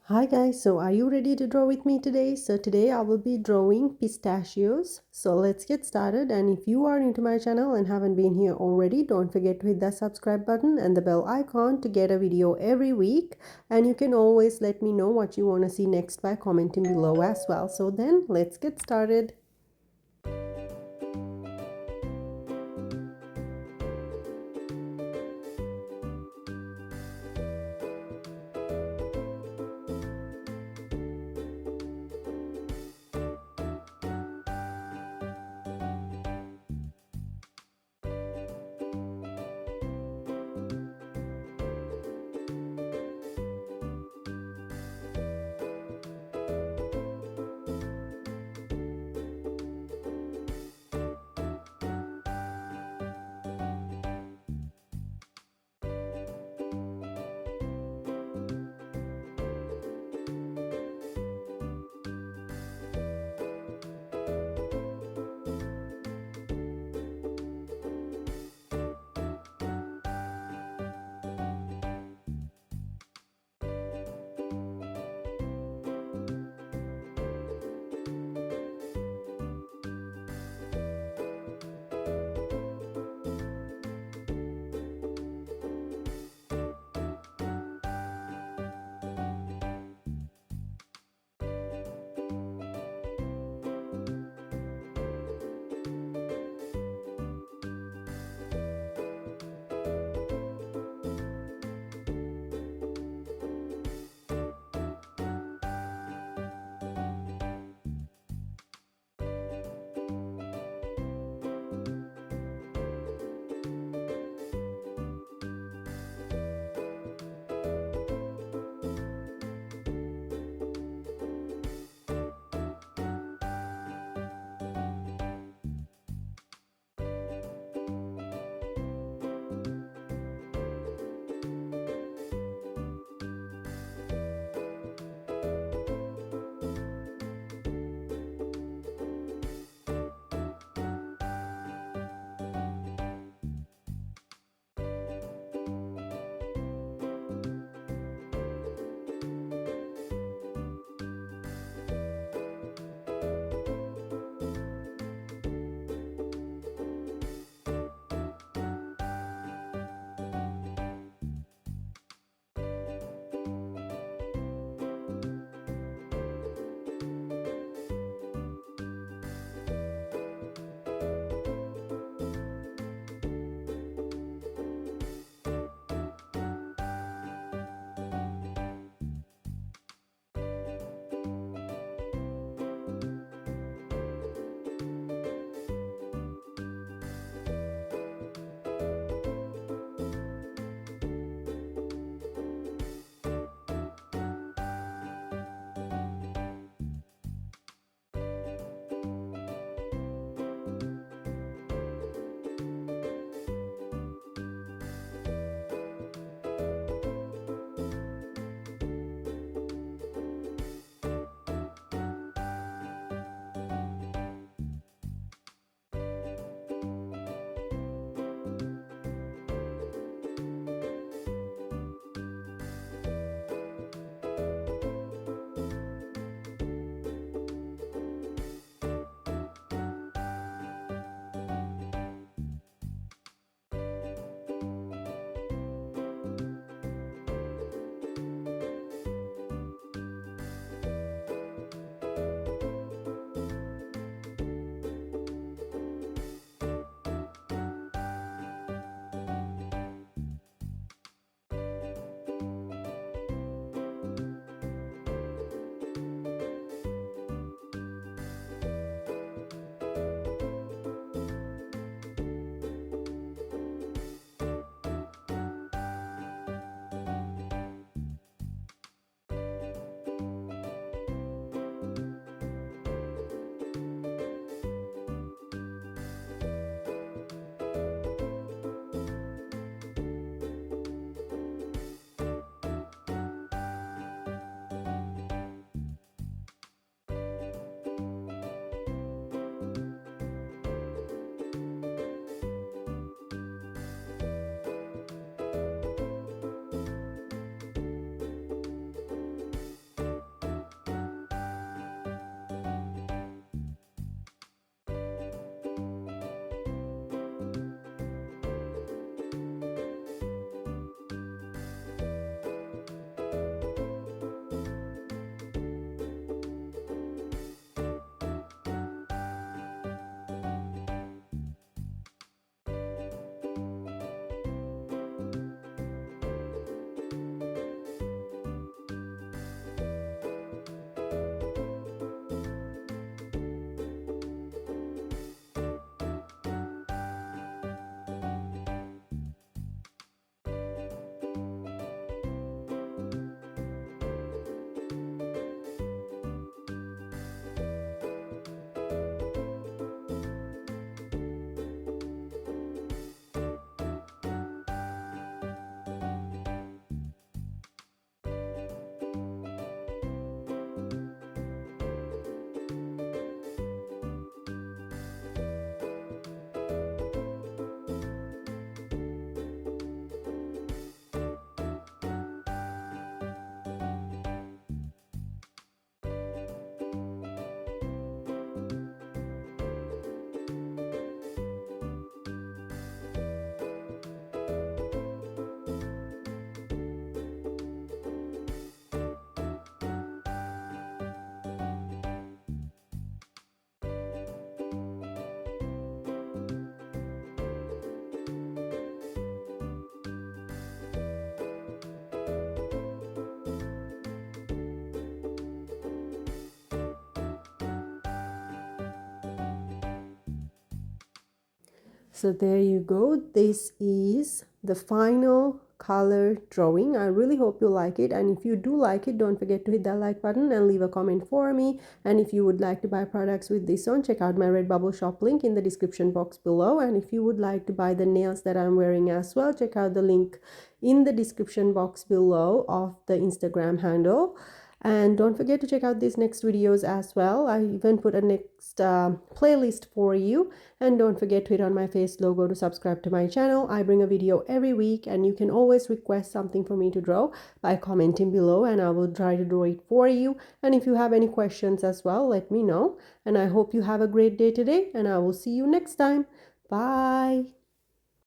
Hi guys, so are you ready to draw with me today? So today I will be drawing pistachios. So let's get started, and if you are new to my channel and haven't been here already, don't forget to hit that subscribe button and the bell icon to get a video every week. And you can always let me know what you want to see next by commenting below as well. So then let's get started. So there you go. This is the final color drawing. I really hope you like it, and if you do like it, don't forget to hit that like button and leave a comment for me. And if you would like to buy products with this on, check out my Redbubble shop link in the description box below. And if you would like to buy the nails that I'm wearing as well, check out the link in the description box below of the Instagram handle. And don't forget to check out these next videos as well. I even put a next playlist for you. And don't forget to hit on my face logo to subscribe to my channel. I bring a video every week, and you can always request something for me to draw by commenting below, and I will try to draw it for you. And if you have any questions as well, let me know. And I hope you have a great day today, and I will see you next time. Bye.